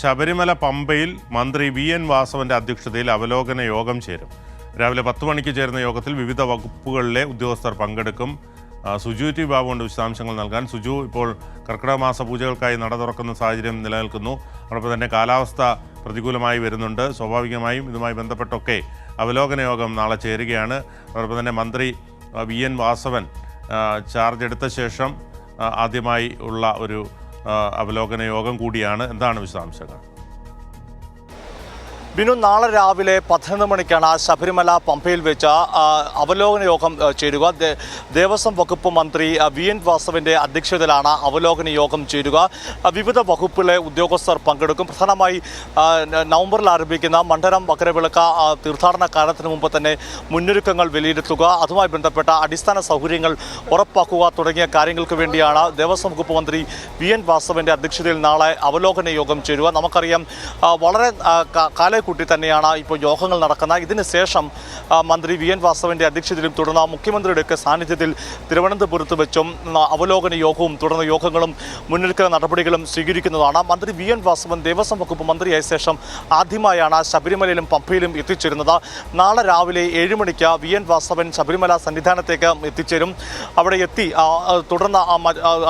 ശബരിമല പമ്പയിൽ മന്ത്രി വി.എൻ. വാസവന്റെ അധ്യക്ഷതയിൽ അവലോകന യോഗം ചേരും. രാവിലെ 10 മണിക്ക് ചേരുന്ന യോഗത്തിൽ വിവിധ വകുപ്പുകളിലെ ഉദ്യോഗസ്ഥർ പങ്കെടുക്കും. സുജു ടി ബാബുണ്ട് വിശദാംശങ്ങൾ നൽകാൻ. സുജു, ഇപ്പോൾ കർക്കിടക മാസ പൂജകൾക്കായി നട തുറക്കുന്ന സാഹചര്യം നിലനിൽക്കുന്നു. അതോടൊപ്പം തന്നെ കാലാവസ്ഥ പ്രതികൂലമായി വരുന്നുണ്ട്. സ്വാഭാവികമായും ഇതുമായി ബന്ധപ്പെട്ടൊക്കെ അവലോകന യോഗം നാളെ ചേരുകയാണ്. അതോടൊപ്പം തന്നെ മന്ത്രി വി.എൻ. വാസവൻ ചാർജ് എടുത്ത ശേഷം ആദ്യമായി ഉള്ള ഒരു അവലോകന യോഗം കൂടിയാണ്. എന്താണ് വിശദാംശങ്ങൾ? ബിനു, നാളെ രാവിലെ 11 മണിക്കാണ് ശബരിമല പമ്പയിൽ വെച്ച അവലോകന യോഗം ചേരുക. ദേവസ്വം വകുപ്പ് മന്ത്രി വി.എൻ. വാസവന്റെ അധ്യക്ഷതയിലാണ് അവലോകന യോഗം ചേരുക. വിവിധ വകുപ്പിലെ ഉദ്യോഗസ്ഥർ പങ്കെടുക്കും. പ്രധാനമായി നവംബറിൽ ആരംഭിക്കുന്ന മണ്ഡലം മകരവിളക്ക് തീർത്ഥാടന കാലത്തിന് മുമ്പ് തന്നെ മുന്നൊരുക്കങ്ങൾ വിലയിരുത്തുക, അതുമായി ബന്ധപ്പെട്ട അടിസ്ഥാന സൗകര്യങ്ങൾ ഉറപ്പാക്കുക തുടങ്ങിയ കാര്യങ്ങൾക്ക് വേണ്ടിയാണ് ദേവസ്വം വകുപ്പ് മന്ത്രി വി.എൻ. വാസവന്റെ അധ്യക്ഷതയിൽ നാളെ അവലോകന യോഗം ചേരുക. നമുക്കറിയാം, വളരെ കൂട്ടി തന്നെയാണ് ഇപ്പോൾ യോഗങ്ങൾ നടക്കുന്നത്. ഇതിനുശേഷം മന്ത്രി വി.എൻ. വാസവന്റെ അധ്യക്ഷതയിലും തുടർന്ന് മുഖ്യമന്ത്രിയുടെയൊക്കെ സാന്നിധ്യത്തിൽ തിരുവനന്തപുരത്ത് വെച്ചും അവലോകന യോഗവും തുടർന്ന് യോഗങ്ങളും മുന്നൊരുക്ക നടപടികളും സ്വീകരിക്കുന്നതാണ്. മന്ത്രി വി.എൻ. വാസവൻ ദേവസ്വം വകുപ്പ് മന്ത്രിയായ ശേഷം ആദ്യമായാണ് ശബരിമലയിലും പമ്പയിലും എത്തിച്ചേരുന്നത്. നാളെ രാവിലെ 7 മണിക്ക് വി.എൻ. വാസവൻ ശബരിമല സന്നിധാനത്തേക്ക് എത്തിച്ചേരും. അവിടെ എത്തി തുടർന്ന്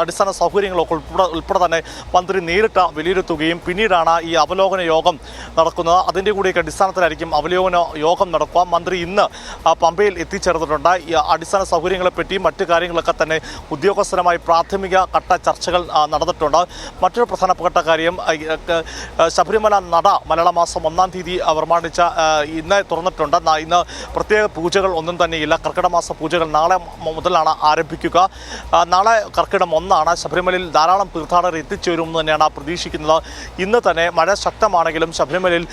അടിസ്ഥാന സൗകര്യങ്ങളൊക്കെ ഉൾപ്പെടെ തന്നെ മന്ത്രി നേരിട്ട് വിലയിരുത്തുകയും പിന്നീടാണ് ഈ അവലോകന യോഗം നടക്കുന്നത്. അതിൻ്റെ കൂടിയൊക്കെ അടിസ്ഥാനത്തിലായിരിക്കും അവലോകന യോഗം നടക്കുക. മന്ത്രി ഇന്ന് പമ്പയിൽ എത്തിച്ചേർന്നിട്ടുണ്ട്. ഈ അടിസ്ഥാന സൗകര്യങ്ങളെപ്പറ്റിയും മറ്റു കാര്യങ്ങളൊക്കെ തന്നെ ഉദ്യോഗസ്ഥരുമായി പ്രാഥമിക ഘട്ട ചർച്ചകൾ നടന്നിട്ടുണ്ട്. മറ്റൊരു പ്രധാനപ്പെട്ട കാര്യം, ശബരിമല നട മലയാള മാസം 1-ാം തീയതി പ്രമാണിച്ച ഇന്ന് തുറന്നിട്ടുണ്ട്. ഇന്ന് പ്രത്യേക പൂജകൾ ഒന്നും തന്നെയില്ല. കർക്കിടക മാസ പൂജകൾ നാളെ മുതലാണ് ആരംഭിക്കുക. നാളെ കർക്കിടകം 1 ശബരിമലയിൽ ധാരാളം തീർത്ഥാടകർ എത്തിച്ചേരുമെന്ന് തന്നെയാണ് പ്രതീക്ഷിക്കുന്നത്. ഇന്ന് തന്നെ മഴ ശക്തമാണെങ്കിലും ശബരിമലയിൽ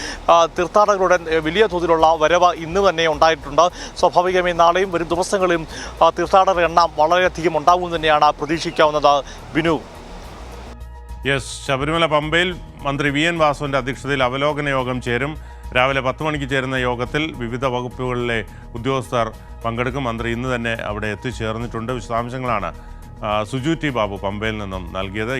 തീർത്ഥാടകരുടെ വലിയ തോതിലുള്ള വരവ് ഇന്ന് തന്നെ ഉണ്ടായിട്ടുണ്ട്. സ്വാഭാവികമായി നാളെയും വരും ദിവസങ്ങളിലും തീർത്ഥാടകരുടെ എണ്ണം വളരെയധികം ഉണ്ടാകുമെന്ന് തന്നെയാണ് പ്രതീക്ഷിക്കാവുന്നത്. ബിനു, ശബരിമല പമ്പയിൽ മന്ത്രി വി.എൻ. വാസവന്റെ അധ്യക്ഷതയിൽ അവലോകന യോഗം ചേരും. രാവിലെ 10 മണിക്ക് ചേരുന്ന യോഗത്തിൽ വിവിധ വകുപ്പുകളിലെ ഉദ്യോഗസ്ഥർ പങ്കെടുക്കും. മന്ത്രി ഇന്ന് തന്നെ അവിടെ എത്തിച്ചേർന്നിട്ടുണ്ട്. വിശദാംശങ്ങളാണ് സുജു ടി ബാബു പമ്പയിൽ നിന്നും നൽകിയത്.